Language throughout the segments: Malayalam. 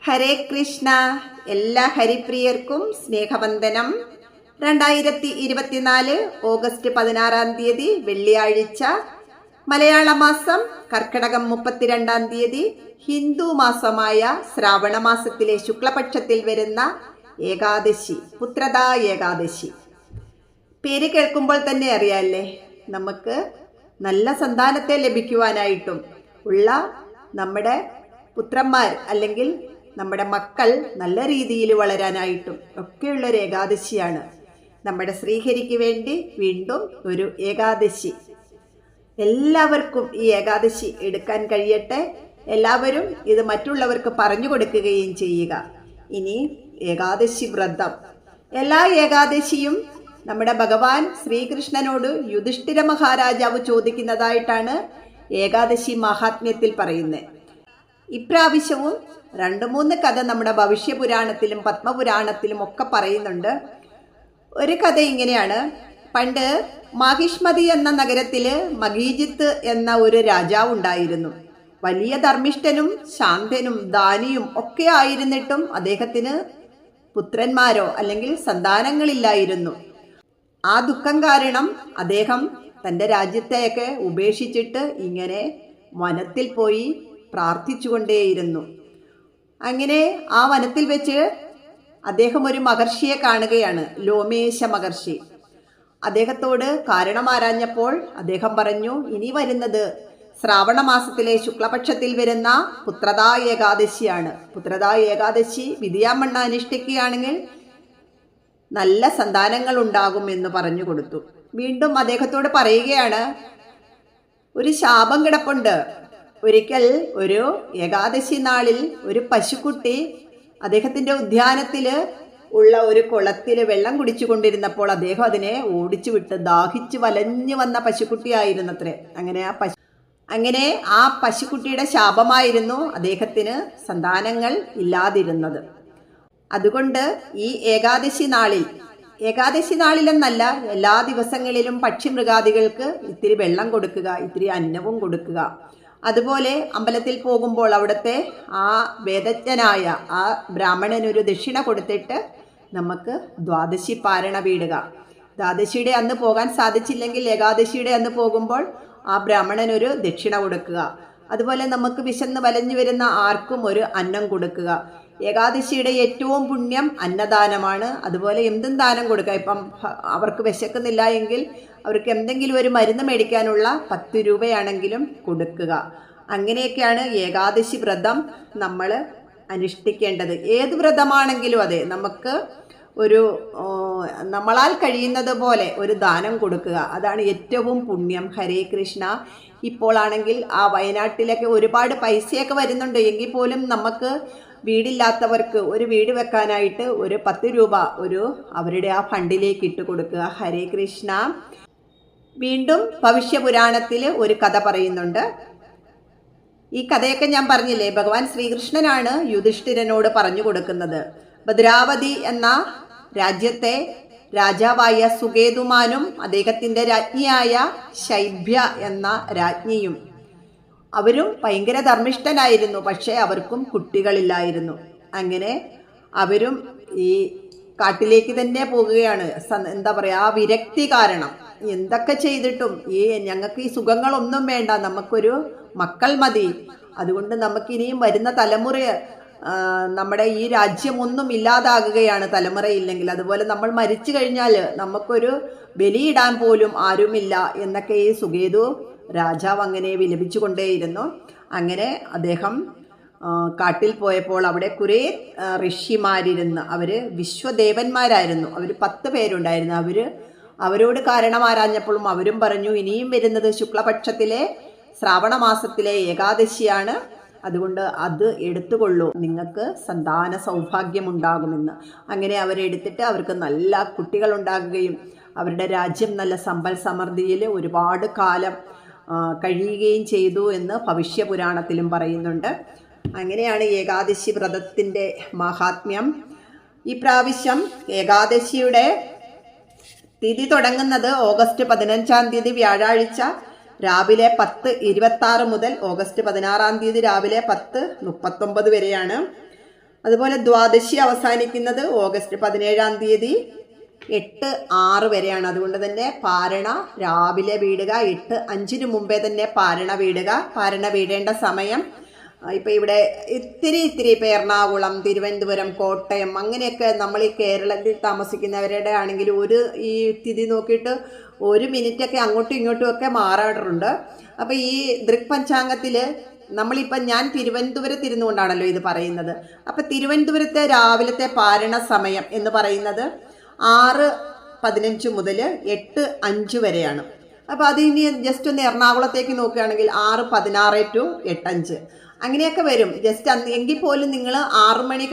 ഹരേ കൃഷ്ണ. എല്ലാ ഹരിപ്രിയർക്കും സ്നേഹവന്ദനം. 2024 ഓഗസ്റ്റ് 16 വെള്ളിയാഴ്ച, മലയാള മാസം കർക്കിടകം 32 ഹിന്ദു മാസമായ ശ്രാവണ മാസത്തിലെ ശുക്ലപക്ഷത്തിൽ വരുന്ന ഏകാദശി, പുത്രദാ ഏകാദശി. പേര് കേൾക്കുമ്പോൾ തന്നെ അറിയാല്ലേ, നമുക്ക് നല്ല സന്താനത്തെ ലഭിക്കുവാനായിട്ടും ഉള്ള നമ്മുടെ പുത്രന്മാർ അല്ലെങ്കിൽ നമ്മുടെ മക്കൾ നല്ല രീതിയിൽ വളരാനായിട്ടും ഒക്കെയുള്ളൊരു ഏകാദശിയാണ്. നമ്മുടെ ശ്രീഹരിക്ക് വേണ്ടി വീണ്ടും ഒരു ഏകാദശി. എല്ലാവർക്കും ഈ ഏകാദശി എടുക്കാൻ കഴിയട്ടെ. എല്ലാവരും ഇത് മറ്റുള്ളവർക്ക് പറഞ്ഞു കൊടുക്കുകയും ചെയ്യുക. ഇനി ഏകാദശി വ്രതം. എല്ലാ ഏകാദശിയും നമ്മുടെ ഭഗവാൻ ശ്രീകൃഷ്ണനോട് യുധിഷ്ഠിര മഹാരാജാവ് ചോദിക്കുന്നതായിട്ടാണ് ഏകാദശി മഹാത്മ്യത്തിൽ പറയുന്നത്. ഇപ്രാവശ്യവും 2-3 കഥ നമ്മുടെ ഭവിഷ്യപുരാണത്തിലും പത്മപുരാണത്തിലും ഒക്കെ പറയുന്നുണ്ട്. ഒരു കഥ ഇങ്ങനെയാണ്. പണ്ട് മാഹിഷ്മതി എന്ന നഗരത്തിൽ മഗീജിത്ത് എന്ന ഒരു രാജാവ് ഉണ്ടായിരുന്നു. വലിയ ധർമ്മിഷ്ഠനും ശാന്തനും ദാനിയും ഒക്കെ ആയിരുന്നിട്ടും അദ്ദേഹത്തിന് പുത്രന്മാരോ അല്ലെങ്കിൽ സന്താനങ്ങളില്ലായിരുന്നു. ആ ദുഃഖം കാരണം അദ്ദേഹം തൻ്റെ രാജ്യത്തെയൊക്കെ ഉപേക്ഷിച്ചിട്ട് ഇങ്ങനെ വനത്തിൽ പോയി പ്രാർത്ഥിച്ചുകൊണ്ടേയിരുന്നു. അങ്ങനെ ആ വനത്തിൽ വെച്ച് അദ്ദേഹം ഒരു മഹർഷിയെ കാണുകയാണ്, ലോമേശ മഹർഷി. അദ്ദേഹത്തോട് കാരണം ആരാഞ്ഞപ്പോൾ അദ്ദേഹം പറഞ്ഞു, ഇനി വരുന്നത് ശ്രാവണ മാസത്തിലെ ശുക്ലപക്ഷത്തിൽ വരുന്ന പുത്രദാ ഏകാദശിയാണ്. പുത്രദാ ഏകാദശി വിധിയാമണ്ണ അനുഷ്ഠിക്കുകയാണെങ്കിൽ നല്ല സന്താനങ്ങൾ ഉണ്ടാകും എന്ന് പറഞ്ഞു കൊടുത്തു. വീണ്ടും അദ്ദേഹത്തോട് പറയുകയാണ്, ഒരു ശാപം കിടപ്പുണ്ട്. ഒരിക്കൽ ഒരു ഏകാദശി നാളിൽ ഒരു പശുക്കുട്ടി അദ്ദേഹത്തിൻ്റെ ഉദ്യാനത്തിൽ ഉള്ള ഒരു കുളത്തിൽ വെള്ളം കുടിച്ചു കൊണ്ടിരുന്നപ്പോൾ അദ്ദേഹം അതിനെ ഓടിച്ചു വിട്ട് ദാഹിച്ച് വലഞ്ഞു വന്ന പശുക്കുട്ടിയായിരുന്നത്രേ. അങ്ങനെ ആ പശുക്കുട്ടിയുടെ ശാപമായിരുന്നു അദ്ദേഹത്തിന് സന്താനങ്ങൾ ഇല്ലാതിരുന്നത്. അതുകൊണ്ട് ഈ ഏകാദശി നാളിലെന്നല്ല, എല്ലാ ദിവസങ്ങളിലും പക്ഷിമൃഗാദികൾക്ക് ഇത്തിരി വെള്ളം കൊടുക്കുക, ഇത്തിരി അന്നവും കൊടുക്കുക. അതുപോലെ അമ്പലത്തിൽ പോകുമ്പോൾ അവിടുത്തെ ആ വേദജ്ഞനായ ആ ബ്രാഹ്മണനൊരു ദക്ഷിണ കൊടുത്തിട്ട് നമുക്ക് ദ്വാദശി പാരണ വീടുക. ദ്വാദശിയുടെ അന്ന് പോകാൻ സാധിച്ചില്ലെങ്കിൽ ഏകാദശിയുടെ അന്ന് പോകുമ്പോൾ ആ ബ്രാഹ്മണനൊരു ദക്ഷിണ കൊടുക്കുക. അതുപോലെ നമുക്ക് വിശന്ന് വലഞ്ഞു വരുന്ന ആർക്കും ഒരു അന്നം കൊടുക്കുക. ഏകാദശിയുടെ ഏറ്റവും പുണ്യം അന്നദാനമാണ്. അതുപോലെ എന്തും ദാനം കൊടുക്കുക. ഇപ്പം അവർക്ക് വിശക്കുന്നില്ല എങ്കിൽ അവർക്ക് എന്തെങ്കിലും ഒരു മരുന്ന് മേടിക്കാനുള്ള 10 രൂപയാണെങ്കിലും കൊടുക്കുക. അങ്ങനെയൊക്കെയാണ് ഏകാദശി വ്രതം നമ്മൾ അനുഷ്ഠിക്കേണ്ടത്. ഏത് വ്രതമാണെങ്കിലും അതെ, നമുക്ക് ഒരു നമ്മളാൽ കഴിയുന്നത് പോലെ ഒരു ദാനം കൊടുക്കുക. അതാണ് ഏറ്റവും പുണ്യം. ഹരേ കൃഷ്ണ. ഇപ്പോൾ ആണെങ്കിൽ ആ വയനാട്ടിലൊക്കെ ഒരുപാട് പൈസയൊക്കെ വരുന്നുണ്ട്. എങ്കിൽ പോലും നമുക്ക് വീടില്ലാത്തവർക്ക് ഒരു വീട് വെക്കാനായിട്ട് ഒരു 10 രൂപ അവരുടെ ആ ഫണ്ടിലേക്ക് ഇട്ട് കൊടുക്കുക. ഹരേ കൃഷ്ണ. വീണ്ടും ഭവിഷ്യപുരാണത്തിൽ ഒരു കഥ പറയുന്നുണ്ട്. ഈ കഥയൊക്കെ ഞാൻ പറഞ്ഞില്ലേ, ഭഗവാൻ ശ്രീകൃഷ്ണനാണ് യുധിഷ്ഠിരനോട് പറഞ്ഞു കൊടുക്കുന്നത്. ഭദ്രാവതി എന്ന രാജ്യത്തെ രാജാവായ സുകേതുമാനും അദ്ദേഹത്തിൻ്റെ രാജ്ഞിയായ ശൈഭ്യ എന്ന രാജ്ഞിയും അവരും ഭയങ്കര ധർമ്മിഷ്ഠനായിരുന്നു. പക്ഷേ അവർക്കും കുട്ടികളില്ലായിരുന്നു. അങ്ങനെ അവരും ഈ കാട്ടിലേക്ക് തന്നെ പോകുകയാണ്. എന്താ പറയുക, ആ വിരക്തി കാരണം എന്തൊക്കെ ചെയ്തിട്ടും ഞങ്ങൾക്ക് ഈ സുഖങ്ങളൊന്നും വേണ്ട, നമുക്കൊരു മക്കൾ മതി. അതുകൊണ്ട് നമുക്കിനിയും വരുന്ന തലമുറ, നമ്മുടെ ഈ രാജ്യം ഒന്നും ഇല്ലാതാകുകയാണ് തലമുറയില്ലെങ്കിൽ. അതുപോലെ നമ്മൾ മരിച്ചു കഴിഞ്ഞാൽ നമുക്കൊരു ബലിയിടാൻ പോലും ആരുമില്ല എന്നൊക്കെ ഈ സുകേതു രാജാവ് അങ്ങനെ വിലപിച്ചു കൊണ്ടേയിരുന്നു. അങ്ങനെ അദ്ദേഹം കാട്ടിൽ പോയപ്പോൾ അവിടെ കുറേ ഋഷിമാരിരുന്ന്, അവർ വിശ്വദേവന്മാരായിരുന്നു. അവർ 10 പേരുണ്ടായിരുന്നു. അവരോട് കാരണം ആരാഞ്ഞപ്പോഴും അവരും പറഞ്ഞു, ഇനിയും വരുന്നത് ശുക്ലപക്ഷത്തിലെ ശ്രാവണ മാസത്തിലെ ഏകാദശിയാണ്. അതുകൊണ്ട് അത് എടുത്തുകൊള്ളൂ, നിങ്ങൾക്ക് സന്താന സൗഭാഗ്യമുണ്ടാകുമെന്ന്. അങ്ങനെ അവരെടുത്തിട്ട് അവർക്ക് നല്ല കുട്ടികളുണ്ടാകുകയും അവരുടെ രാജ്യം നല്ല സമ്പൽ സമൃദ്ധിയിൽ ഒരുപാട് കാലം കഴിയുകയും ചെയ്തു എന്ന് ഭവിഷ്യപുരാണത്തിലും പറയുന്നുണ്ട്. അങ്ങനെയാണ് ഏകാദശി വ്രതത്തിൻ്റെ മഹാത്മ്യം. ഈ പ്രാവശ്യം ഏകാദശിയുടെ തിഥി തുടങ്ങുന്നത് ഓഗസ്റ്റ് 15 വ്യാഴാഴ്ച രാവിലെ 10:26 മുതൽ ഓഗസ്റ്റ് 16 രാവിലെ 10:39 വരെയാണ്. അതുപോലെ ദ്വാദശി അവസാനിക്കുന്നത് ഓഗസ്റ്റ് 17 8-6 വരെയാണ്. അതുകൊണ്ട് തന്നെ പാരണ രാവിലെ വീടുക, 8:05 മുമ്പേ തന്നെ പാരണ വീടുക. പാരണ വീടേണ്ട സമയം ഇപ്പം ഇവിടെ ഇത്തിരി ഇപ്പം എറണാകുളം, തിരുവനന്തപുരം, കോട്ടയം അങ്ങനെയൊക്കെ നമ്മൾ ഈ കേരളത്തിൽ താമസിക്കുന്നവരുടെ ആണെങ്കിൽ ഈ തിഥി നോക്കിയിട്ട് 1 മിനിറ്റൊക്കെ അങ്ങോട്ടും ഇങ്ങോട്ടും ഒക്കെ മാറാറുണ്ട്. അപ്പോൾ ഈ ദൃക്പഞ്ചാംഗത്തിൽ നമ്മളിപ്പം ഞാൻ തിരുവനന്തപുരത്ത് ഇരുന്നുകൊണ്ടാണല്ലോ ഇത് പറയുന്നത്. അപ്പം തിരുവനന്തപുരത്തെ രാവിലത്തെ പാരണ സമയം എന്ന് പറയുന്നത് 6:15 മുതൽ 8:05 വരെയാണ്. അപ്പോൾ അത് ഇനി ജസ്റ്റ് ഒന്ന് എറണാകുളത്തേക്ക് നോക്കുകയാണെങ്കിൽ 6:16 to 8:05 അങ്ങനെയൊക്കെ വരും. ജസ്റ്റ് എങ്കിൽ പോലും നിങ്ങൾ 6 മണി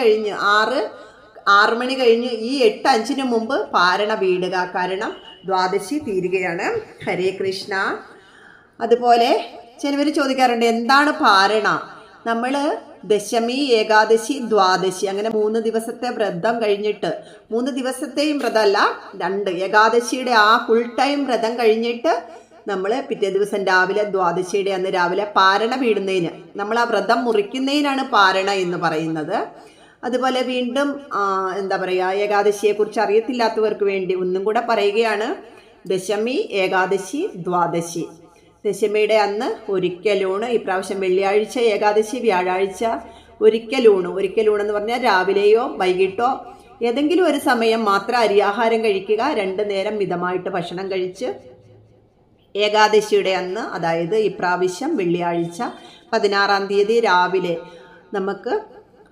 കഴിഞ്ഞ് ഈ 8:05 മുമ്പ് പാരണ വീടുക. കാരണം ദ്വാദശി തീരുകയാണ്. ഹരേ കൃഷ്ണ. അതുപോലെ ചിലവർ ചോദിക്കാറുണ്ട് എന്താണ് പാരണ. നമ്മൾ ദശമി, ഏകാദശി, ദ്വാദശി അങ്ങനെ 3 ദിവസത്തെ വ്രതം കഴിഞ്ഞിട്ട്, 3 ദിവസത്തെയും വ്രതമല്ല, 2 ഏകാദശിയുടെ ആ ഫുൾ ടൈം വ്രതം കഴിഞ്ഞിട്ട് നമ്മൾ പിറ്റേ ദിവസം രാവിലെ ദ്വാദശിയുടെ അന്ന് രാവിലെ പാരണ വീടുന്നതിന്, നമ്മൾ ആ വ്രതം മുറിക്കുന്നതിനാണ് പാരണ എന്ന് പറയുന്നത്. അതുപോലെ വീണ്ടും എന്താ പറയുക, ഏകാദശിയെക്കുറിച്ച് അറിയത്തില്ലാത്തവർക്ക് വേണ്ടി ഒന്നും കൂടെ പറയുകയാണ്. ദശമി, ഏകാദശി, ദ്വാദശി. ദശമിയുടെ അന്ന് ഒരിക്കലൂണ്, ഇപ്രാവശ്യം വെള്ളിയാഴ്ച ഏകാദശി, വ്യാഴാഴ്ച ഒരിക്കലൂണ്. ഒരിക്കലൂണെന്ന് പറഞ്ഞാൽ രാവിലെയോ വൈകിട്ടോ ഏതെങ്കിലും ഒരു സമയം മാത്രം അരിയാഹാരം കഴിക്കുക. 2 നേരം മിതമായിട്ട് ഭക്ഷണം കഴിച്ച് ഏകാദശിയുടെ അന്ന്, അതായത് ഇപ്രാവശ്യം വെള്ളിയാഴ്ച 16 രാവിലെ നമുക്ക്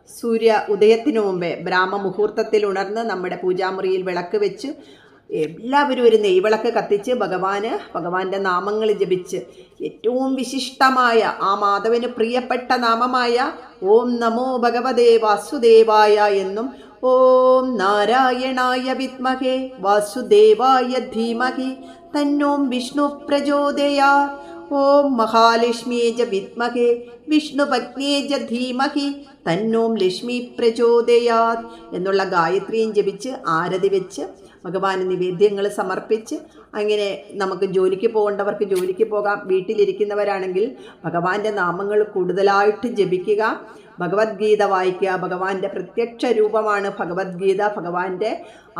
സൂര്യ ഉദയത്തിനു മുമ്പേ ബ്രാഹ്മ മുഹൂർത്തത്തിൽ ഉണർന്ന് നമ്മുടെ പൂജാമുറിയിൽ വിളക്ക് വെച്ച് എല്ലാവരും ഒരു നെയ്വിളക്ക് കത്തിച്ച് ഭഗവാന്റെ നാമങ്ങൾ ജപിച്ച് ഏറ്റവും വിശിഷ്ടമായ ആ മാധവന് പ്രിയപ്പെട്ട നാമമായ ഓം നമോ ഭഗവതേ വാസുദേവായ എന്നും ഓം നാരായണായ വിദ്മഹേ വാസുദേവായ ധീമഹി തന്നോം വിഷ്ണു പ്രചോദയാത് ഓം മഹാലക്ഷ്മിയേ ച വിദ്മഹേ വിഷ്ണുപത്നിയേ ച ധീമഹി തന്നോം ലക്ഷ്മി പ്രചോദയാത് എന്നുള്ള ഗായത്രിയും ജപിച്ച് ആരതി വെച്ച് ഭഗവാന് നിവേദ്യങ്ങൾ സമർപ്പിച്ച് അങ്ങനെ നമുക്ക് ജോലിക്ക് പോകേണ്ടവർക്ക് ജോലിക്ക് പോകാം. വീട്ടിലിരിക്കുന്നവരാണെങ്കിൽ ഭഗവാന്റെ നാമങ്ങൾ കൂടുതലായിട്ട് ജപിക്കുക, ഭഗവത്ഗീത വായിക്കുക. ഭഗവാന്റെ പ്രത്യക്ഷ രൂപമാണ് ഭഗവത്ഗീത. ഭഗവാന്റെ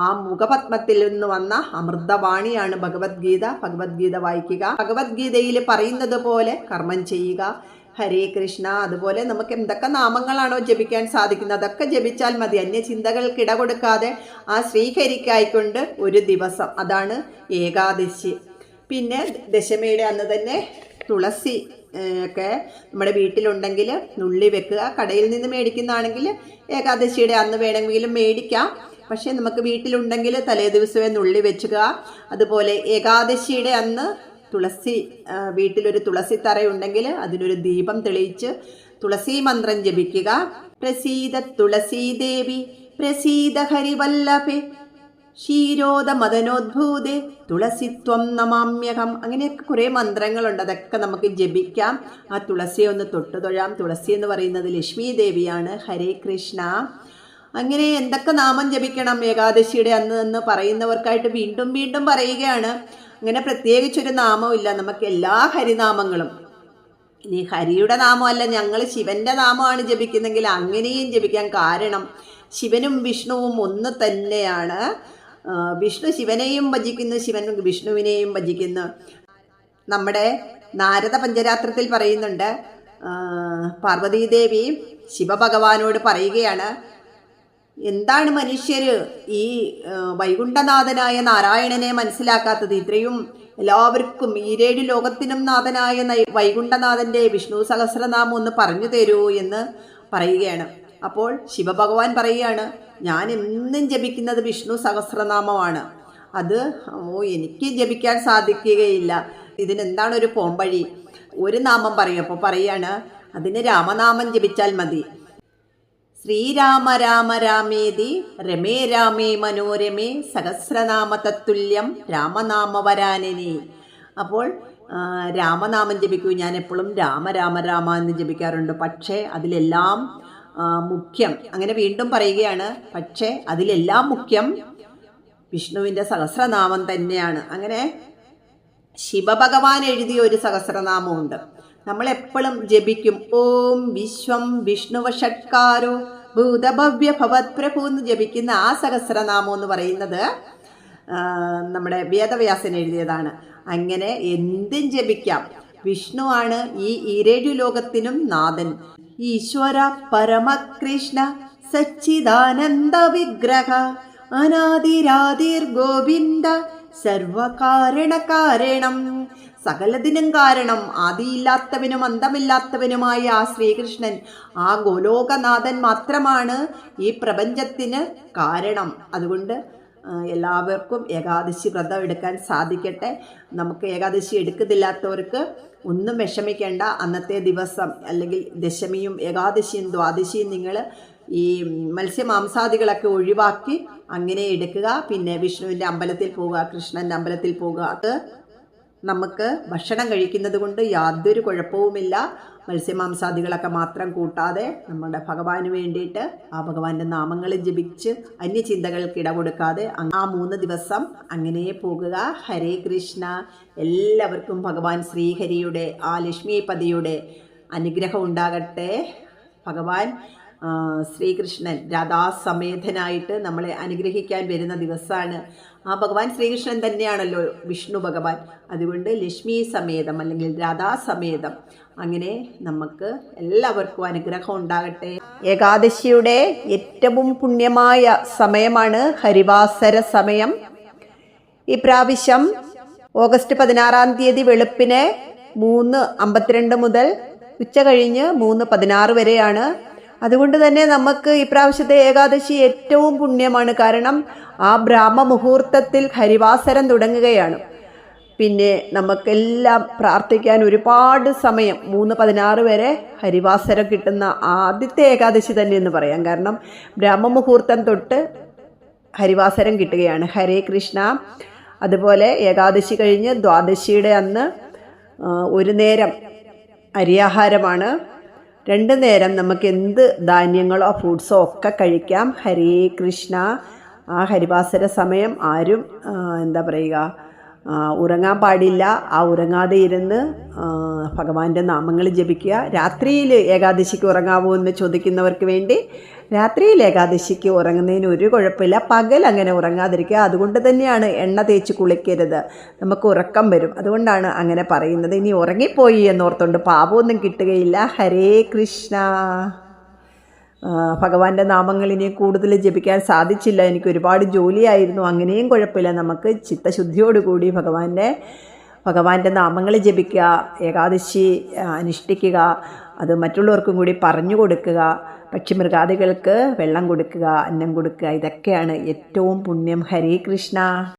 ആ മുഖപത്മത്തിൽ നിന്ന് വന്ന അമൃതവാണിയാണ് ഭഗവത്ഗീത. ഭഗവത്ഗീത വായിക്കുക, ഭഗവത്ഗീതയിൽ പറയുന്നത് പോലെ കർമ്മം ചെയ്യുക. ഹരേ കൃഷ്ണ. അതുപോലെ നമുക്ക് എന്തൊക്കെ നാമങ്ങളാണോ ജപിക്കാൻ സാധിക്കുന്നത് അതൊക്കെ ജപിച്ചാൽ മതി. അന്യചിന്തകൾക്ക് ഇട കൊടുക്കാതെ ആ ശ്രീഹരിക്കായിക്കൊണ്ട് ഒരു ദിവസം, അതാണ് ഏകാദശി. പിന്നെ ദശമിയുടെ അന്ന് തന്നെ തുളസി ഒക്കെ നമ്മുടെ വീട്ടിലുണ്ടെങ്കിൽ നുള്ളി വെക്കുക. കടയിൽ നിന്ന് മേടിക്കുന്നതാണെങ്കിൽ ഏകാദശിയുടെ അന്ന് വേണമെങ്കിലും മേടിക്കാം. പക്ഷേ നമുക്ക് വീട്ടിലുണ്ടെങ്കിൽ തലേ ദിവസമേ നുള്ളി വെച്ചുക. അതുപോലെ ഏകാദശിയുടെ അന്ന് തുളസി, വീട്ടിലൊരു തുളസി തറയുണ്ടെങ്കിൽ അതിനൊരു ദീപം തെളിയിച്ച് തുളസി മന്ത്രം ജപിക്കുക. പ്രസീദ തുളസീ ദേവി പ്രസീദ ഹരിവല്ലഭേ ക്ഷീരോദ മദനോദ്ഭൂതേ തുളസിത്വം നമാമ്യഹം. അങ്ങനെയൊക്കെ കുറേ മന്ത്രങ്ങളുണ്ട്, അതൊക്കെ നമുക്ക് ജപിക്കാം. ആ തുളസിയെ ഒന്ന് തൊട്ടു തൊഴാം. തുളസി എന്ന് പറയുന്നത് ലക്ഷ്മി ദേവിയാണ്. ഹരേ കൃഷ്ണ. അങ്ങനെ എന്തൊക്കെ നാമം ജപിക്കണം ഏകാദശിയുടെ അന്ന് എന്ന് പറയുന്നവർക്കായിട്ട് വീണ്ടും വീണ്ടും പറയുകയാണ്. അങ്ങനെ പ്രത്യേകിച്ചൊരു നാമമില്ല, നമുക്ക് എല്ലാ ഹരിനാമങ്ങളും. ഇനി ഹരിയുടെ നാമമല്ല, ഞങ്ങൾ ശിവന്റെ നാമമാണ് ജപിക്കുന്നെങ്കിൽ അങ്ങനെയും ജപിക്കാൻ. കാരണം ശിവനും വിഷ്ണുവും ഒന്ന് തന്നെയാണ്. വിഷ്ണു ശിവനെയും ഭജിക്കുന്നു, ശിവൻ വിഷ്ണുവിനെയും ഭജിക്കുന്നു. നമ്മുടെ നാരദ പഞ്ചരാത്രത്തിൽ പറയുന്നുണ്ട്, പാർവതീദേവി ശിവഭഗവാനോട് പറയുകയാണ്, എന്താണ് മനുഷ്യർ ഈ വൈകുണ്ഠനാഥനായ നാരായണനെ മനസ്സിലാക്കാത്തത്? ഇത്രയും എല്ലാവർക്കും ഈരേഴു ലോകത്തിനും നാഥനായ വൈകുണ്ഠനാഥൻ്റെ വിഷ്ണു സഹസ്രനാമം ഒന്ന് പറഞ്ഞു തരൂ എന്ന് പറയുകയാണ്. അപ്പോൾ ശിവഭഗവാൻ പറയുകയാണ്, ഞാൻ എന്നും ജപിക്കുന്നത് വിഷ്ണു സഹസ്രനാമമാണ്. അത് എനിക്ക് ജപിക്കാൻ സാധിക്കുകയില്ല. ഇതിനെന്താണ് ഒരു പോംവഴി? ഒരു നാമം പറയും. അപ്പോൾ പറയാണ്, അതിന് രാമനാമം ജപിച്ചാൽ മതി. ശ്രീരാമ രാമ രാമേതി രമേ രാമേ മനോരമേ സഹസ്രനാമ തത്തുല്യം രാമനാമവരാനനെ. അപ്പോൾ രാമനാമം ജപിക്കൂ. ഞാൻ എപ്പോഴും രാമ രാമ രാമ എന്ന് ജപിക്കാറുണ്ട്. പക്ഷേ അതിലെല്ലാം മുഖ്യം, അങ്ങനെ വീണ്ടും പറയുകയാണ്, പക്ഷേ അതിലെല്ലാം മുഖ്യം വിഷ്ണുവിൻ്റെ സഹസ്രനാമം തന്നെയാണ്. അങ്ങനെ ശിവഭഗവാൻ എഴുതിയ ഒരു സഹസ്രനാമമുണ്ട്, നമ്മളെപ്പോഴും ജപിക്കും. ഓം വിശ്വം വിഷ്ണുവ ഷട്കാരോ ഭൂതഭവ്യ ഭവത് പ്രഭു എന്ന് ജപിക്കുന്ന ആ സഹസ്രനാമം എന്ന് പറയുന്നത് നമ്മുടെ വേദവ്യാസൻ എഴുതിയതാണ്. അങ്ങനെ എന്തും ജപിക്കാം. വിഷ്ണുവാണ് ഈ ഈരേഴു ലോകത്തിനും നാഥൻ. ഈശ്വര പരമകൃഷ്ണ സച്ചിദാനന്ദ വിഗ്രഹ അനാദിരാതിർ ഗോവിന്ദ സർവകാരണ കാരണം. സകലതിനും കാരണം, ആദിയില്ലാത്തവനും അന്തമില്ലാത്തവനുമായ ആ ശ്രീകൃഷ്ണൻ, ആ ഗോലോകനാഥൻ മാത്രമാണ് ഈ പ്രപഞ്ചത്തിന് കാരണം. അതുകൊണ്ട് എല്ലാവർക്കും ഏകാദശി വ്രതം എടുക്കാൻ സാധിക്കട്ടെ. നമുക്ക് ഏകാദശി എടുക്കുന്നില്ലാത്തവർക്ക് ഒന്നും വിഷമിക്കേണ്ട. അന്നത്തെ ദിവസം അല്ലെങ്കിൽ ദശമിയും ഏകാദശിയും ദ്വാദശിയും നിങ്ങൾ ഈ മത്സ്യമാംസാദികളൊക്കെ ഒഴിവാക്കി അങ്ങനെ എടുക്കുക. പിന്നെ വിഷ്ണുവിൻ്റെ അമ്പലത്തിൽ പോവുക, കൃഷ്ണൻ്റെ അമ്പലത്തിൽ പോവുക. അത് നമുക്ക് ഭക്ഷണം കഴിക്കുന്നത് കൊണ്ട് യാതൊരു കുഴപ്പവുമില്ല. മത്സ്യമാംസാദികളൊക്കെ മാത്രം കൂട്ടാതെ നമ്മുടെ ഭഗവാന് വേണ്ടിയിട്ട് ആ ഭഗവാന്റെ നാമങ്ങൾ ജപിച്ച് അന്യചിന്തകൾക്ക് ഇട കൊടുക്കാതെ ആ 3 ദിവസം അങ്ങനെ പോകുക. ഹരേ കൃഷ്ണ. എല്ലാവർക്കും ഭഗവാൻ ശ്രീഹരിയുടെ ആ ലക്ഷ്മീപതിയുടെ അനുഗ്രഹം ഉണ്ടാകട്ടെ. ഭഗവാൻ ശ്രീകൃഷ്ണൻ രാധാസമേതനായിട്ട് നമ്മളെ അനുഗ്രഹിക്കാൻ വരുന്ന ദിവസമാണ്. ആ ഭഗവാൻ ശ്രീകൃഷ്ണൻ തന്നെയാണല്ലോ വിഷ്ണു ഭഗവാൻ. അതുകൊണ്ട് ലക്ഷ്മി സമേതം അല്ലെങ്കിൽ രാധാസമേതം അങ്ങനെ നമുക്ക് എല്ലാവർക്കും അനുഗ്രഹം ഉണ്ടാകട്ടെ. ഏകാദശിയുടെ ഏറ്റവും പുണ്യമായ സമയമാണ് ഹരിവാസര സമയം. ഈ പ്രാവശ്യം ഓഗസ്റ്റ് 16-ാം തീയതി വെളുപ്പിന് 3:52 മുതൽ ഉച്ച കഴിഞ്ഞ് 3:16 വരെയാണ്. അതുകൊണ്ട് തന്നെ നമുക്ക് ഈ പ്രാവശ്യത്തെ ഏകാദശി ഏറ്റവും പുണ്യമാണ്. കാരണം ആ ബ്രാഹ്മമുഹൂർത്തത്തിൽ ഹരിവാസരം തുടങ്ങുകയാണ്. പിന്നെ നമുക്കെല്ലാം പ്രാർത്ഥിക്കാൻ ഒരുപാട് സമയം 3:16 വരെ ഹരിവാസരം കിട്ടുന്ന ആദ്യത്തെ ഏകാദശി തന്നെ എന്ന് പറയാം. കാരണം ബ്രാഹ്മമുഹൂർത്തം തൊട്ട് ഹരിവാസരം കിട്ടുകയാണ്. ഹരേ കൃഷ്ണ. അതുപോലെ ഏകാദശി കഴിഞ്ഞ് ദ്വാദശിയുടെ അന്ന് ഒരു നേരം അരിയാഹാരമാണ്. 2 നേരം നമുക്ക് എന്ത് ധാന്യങ്ങളോ ഫ്രൂട്ട്സോ ഒക്കെ കഴിക്കാം. ഹരേ കൃഷ്ണ. ആ ഹരിവാസര സമയം ആരും എന്താ പറയുക, ഉറങ്ങാൻ പാടില്ല. ആ ഉറങ്ങാതെ ഇരുന്ന് ഭഗവാന്റെ നാമങ്ങൾ ജപിക്കുക. രാത്രിയിൽ ഏകാദശിക്ക് ഉറങ്ങാവോ എന്ന് ചോദിക്കുന്നവർക്ക് വേണ്ടി രാത്രിയിൽ ഏകാദശിക്ക് ഉറങ്ങുന്നതിന് ഒരു കുഴപ്പമില്ല. പകൽ അങ്ങനെ ഉറങ്ങാതിരിക്കുക. അതുകൊണ്ട് തന്നെയാണ് എണ്ണ തേച്ച് കുളിക്കരുത്, നമുക്ക് ഉറക്കം വരും. അതുകൊണ്ടാണ് അങ്ങനെ പറയുന്നത്. ഇനി ഉറങ്ങിപ്പോയി എന്നോർത്തുകൊണ്ട് പാപമൊന്നും കിട്ടുകയില്ല. ഹരേ കൃഷ്ണ. ഭഗവാന്റെ നാമങ്ങൾ ഇനി കൂടുതൽ ജപിക്കാൻ സാധിച്ചില്ല. എനിക്ക് ഒരുപാട് ജോലിയായിരുന്നു. അങ്ങനെയും കുഴപ്പമില്ല. നമുക്ക് ചിത്തശുദ്ധിയോടുകൂടി ഭഗവാന്റെ നാമങ്ങൾ ജപിക്കുക, ഏകാദശി അനുഷ്ഠിക്കുക, അത് മറ്റുള്ളവർക്കും കൂടി പറഞ്ഞു കൊടുക്കുക, പക്ഷിമൃഗാദികൾക്ക് വെള്ളം കൊടുക്കുക, അന്നം കൊടുക്കുക. ഇതൊക്കെയാണ് ഏറ്റവും പുണ്യം. ഹരേ കൃഷ്ണ.